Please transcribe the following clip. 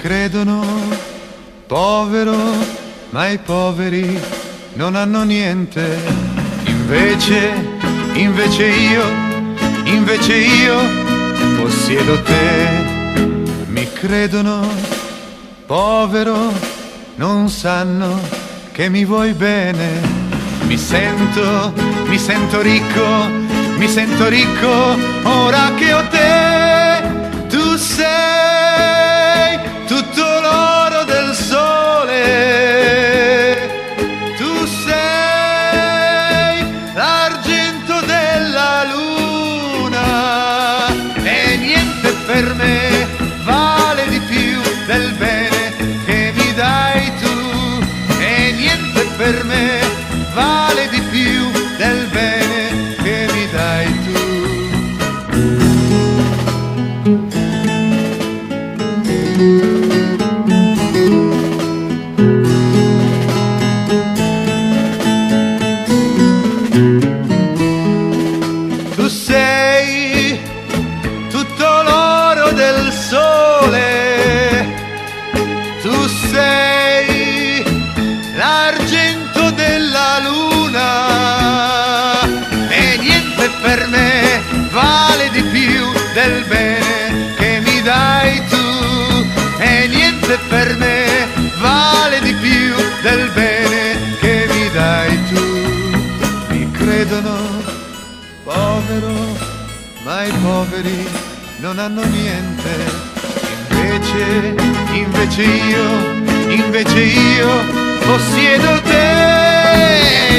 credono povero, ma i poveri non hanno niente. Invece io possiedo te. Mi credono povero, non sanno che mi vuoi bene. Mi sento ricco ora che ho te. Tu sei tutto l'oro del sole, tu sei l'argento della luna, e niente per me vale di più del bene che mi dai tu, e niente per me vale di più del bene che mi dai tu. Tu sei tutto l'oro del sole, tu sei l'argento della luna, e niente per me vale di più del bene che mi dai tu, e niente per me vale di più del bene che mi dai tu. Mi credono povero, ma i poveri non hanno niente. Invece io possiedo te.